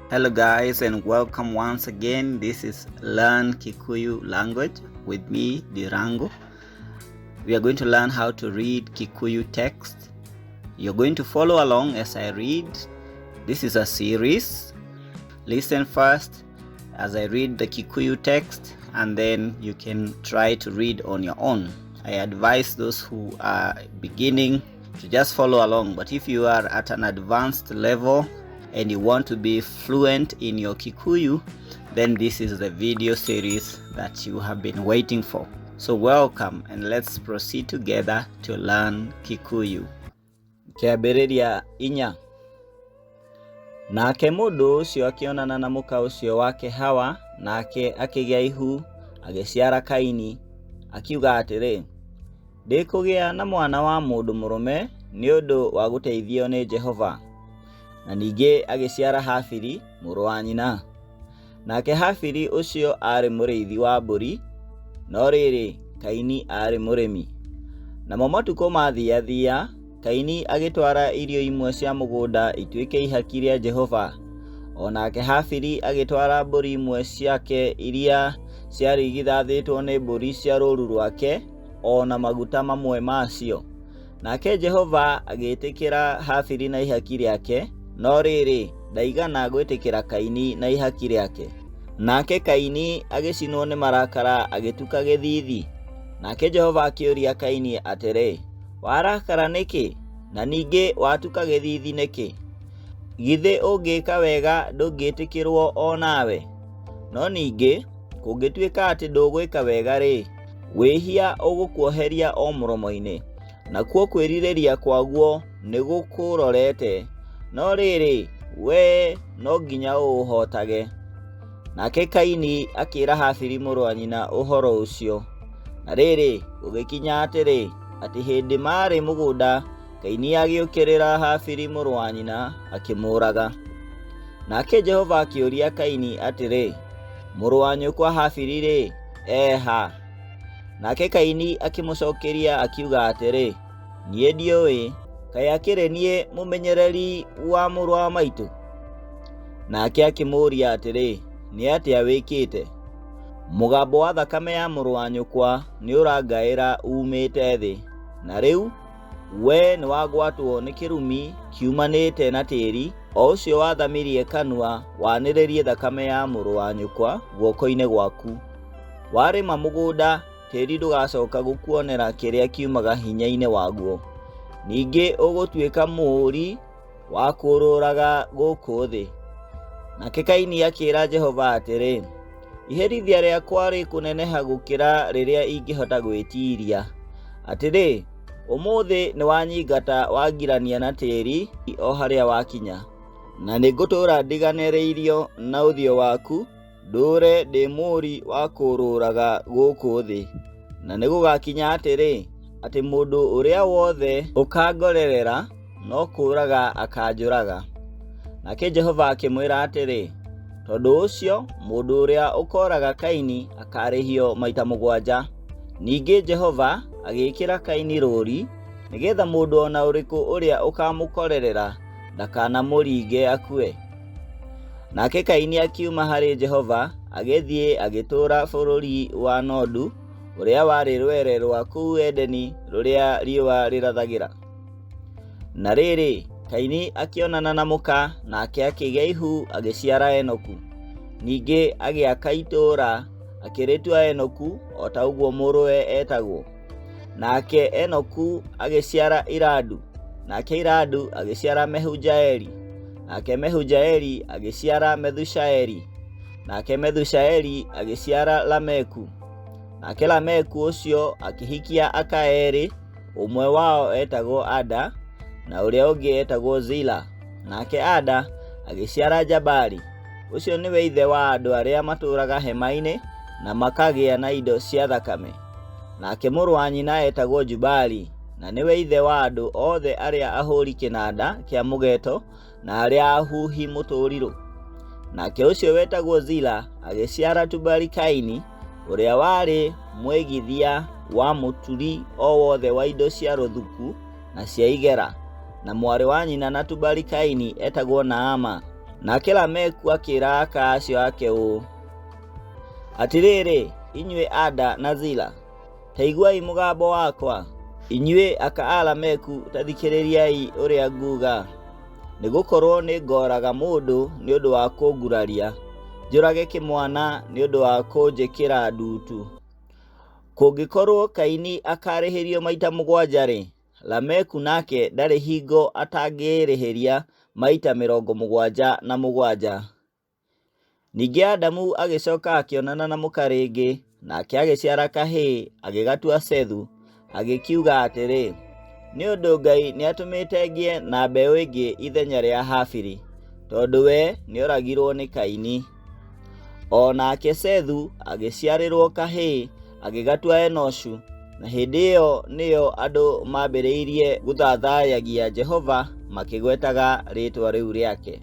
Hello guys and welcome once again. This is Learn Kikuyu language with me, Dirango. We are going to learn how to read Kikuyu text. You're going to follow along as I read. This is a series. Listen first as I read the Kikuyu text and then you can try to read on your own. I advise those who are beginning to just follow along, but if you are at an advanced level and you want to be fluent in your Kikuyu, then this is the video series that you have been waiting for. So welcome and let's proceed together to learn Kikuyu. Kĩambĩrĩria inya. Nake mũndũ ũcio akĩonana na mũka ũcio wake Hawa, nake akĩgĩa ihu, agĩciara Kaini, akiuga atĩrĩ, ndĩkũgĩa na mwana wa mũndũ mũrũme nĩ ũndũ wa gũteithio nĩ Jehova. Na ningĩ agĩciara Habili mũrũ wa nyina. Nake Habili ũcio arĩ mũrĩithi wa mbũri, no rĩrĩ Kaini arĩ mũrĩmi. Namo matukũ mathiathia, Kaini agĩtwara irio imwe cia mũgũnda ituĩke ihaki rĩa Jehova. O nake Habili agĩtwara mbũri imwe ciake iria ciarĩ igithathĩtwo nĩ mbũri cia rũũru rwake, o na maguta mamwe macio. Nake Jehova agĩtĩkĩra Habili na ihaki rĩake, no rĩrĩ ndaigana gwĩtĩkĩra Kaini na ihaki rĩake. Nake Kaini agĩcinwo nĩ marakara agĩtuka gĩthiithi. Nake Jehova akĩũria Kaini atĩrĩ, warakara nĩkĩ? Na ningĩ watuka gĩthiithi nĩkĩ? Githĩ ũngĩka wega ndũngĩtĩkĩrwo o nawe? No ningĩ kũngĩtuĩka atĩ ndũgwĩka wega rĩ, wĩhia ũgũkuoheria o mũromo-inĩ, nakuo kwĩrirĩria kwaguo nĩgũkũrorete. No rĩrĩ we no nginya ũũhotage. Nake Kaini akĩĩra Habili mũrũ wa nyina ũhoro ũcio. Na rĩrĩ gũgĩkinya atĩrĩ atĩ hĩndĩ marĩ mũgũnda, Kaini agĩũkĩrĩra Habili mũrũ wa nyina akĩmũũraga. Nake Jehova akĩũria Kaini atĩrĩ, mũrũ wa nyũkwa Habili rĩ, ha? Nake Kaini akĩmũcokeria akiuga atĩrĩ, niĩ ndiũĩ, kaĩ akĩrĩ niĩ mũmenyereri wa mũrũ wa maitũ? Nake akĩmũũria atĩrĩ, nĩ atĩa wĩkĩte? Mũgambo wa thakame ya mũrũ wa nyũkwa nĩ ũrangaĩra umĩte thĩ, na rĩu we nĩ wagwatwo nĩ kĩrumi kiumanĩte na tĩĩri, o ũcio wathamirie kanua wanĩrĩrie thakame ya mũrũ wa nyũkwa guoko-inĩ gwaku. Warĩma mũgũnda, tĩĩri ndũgacoka gũkuonera kĩrĩa kiumaga hinya-inĩ waguo. Ningĩ ũgũtuĩka mũũri wa kũũrũraga gũkũ thĩ. Nake Kaini akĩĩra Jehova atĩrĩ, iherithia rĩakwa rĩkũneneha gũkĩra rĩrĩa ingĩhota gwĩtiiria. Atĩrĩ, ũmũthĩ nĩ wanyingata wangirania na tĩĩri o harĩa wakinya. Na nĩngũtũũra ndiganĩrĩirio na ũthiũ waku, ndũũre ndĩ mũũri wa kũũrũraga gũkũ thĩ. Na nĩgũgakinya atĩrĩ, atĩ mũndũ ũrĩa wothe ũkangorerera no kũũraga akanjũraga. Nake Jehova akĩmwĩra atĩrĩ, tondũ ũcio mũndũ ũrĩa ũkoraga Kaini akarĩhio maita 7. Ningĩ Jehova agĩĩkĩra Kaini rũũri, nĩgetha mũndũ o na ũrĩkũ ũrĩa ũkamũkorerera ndakanamũringe akue. Nake Kaini akiuma harĩ Jehova agĩthiĩ agĩtũũra bũrũri wa Nodu, ũrĩa warĩ rwere rwa kũu Edeni rũrĩa riũa rĩrathagĩra. Na rĩrĩ Kaini akĩonana na mũka, nake akĩgĩa ihu agĩciara Enoku. Ningĩ agĩaka itũũra akĩrĩtua Enoku o ta ũguo mũrũwe etagwo. Nake Enoku agĩciara Iradu. Nake Iradu agĩciara Mehujaeli. Nake Mehujaeli agĩciara Methushaeli. Nake Methushaeli agĩciara Lameku. Nake Lameku ũcio akĩhikia aka erĩ, ũmwe wao etagwo Ada na ũrĩa ũngĩ etagwo Zila. Nake Ada agĩciara Jabali. Ũcio nĩwe ithe wa andũ arĩa matũũraga hema-inĩ na makagĩa na indo cia thakame. Nake mũrũ wa nyina etagwo Jubali, na nĩwe ithe wa andũ othe arĩa ahũri kĩnanda kĩa mũgeeto na arĩa ahuhi mũtũrirũ. Nake ũcio wetagwo Zila agĩciara Tubali Kaini, ũrĩa warĩ mwĩgithia wa mũturi o wothe wa indo cia rũthuku na cia igera. Na mwarĩ wa nyina na Tubali Kaini etagwo Naama. Nake Lameku akĩra aka acio ake ũũ: "Atĩrĩrĩ, inyuĩ Ada na Zila, ta iguai mũgambo wakwa. Inyuĩ aka a Lameku, ta thikĩrĩriai ũrĩa nguuga. Nĩgũkorwo nĩngoraga mũndũ nĩ ũndũ wa kũnguraria, njũrage kĩmwana nĩ ũndũ wa kũnjĩkĩra nduutu. Kũngĩkorwo Kaini akarĩhĩrio maita 7-rĩ, Lameku nake ndarĩ hingo atangĩrĩhĩria maita 77. Ningĩ Adamu agĩcoka akĩonana na mũka rĩngĩ, nake agĩciara kahĩĩ, agĩgatua Sethu, agĩkiuga atĩrĩ, nĩ ũndũ Ngai nĩatũmĩte ngĩe na mbeũ ĩngĩ ithenya rĩa Habili, tondũ we nĩoragirwo nĩ Kaini. O nake Sethu agĩciarĩrwo kahĩĩ, agĩgatua Enoshu, na hĩndĩ ĩyo nĩyo andũ mambĩrĩirie gũthathaiyagia Jehova, makĩgwetaga rĩĩtwa rĩu rĩake.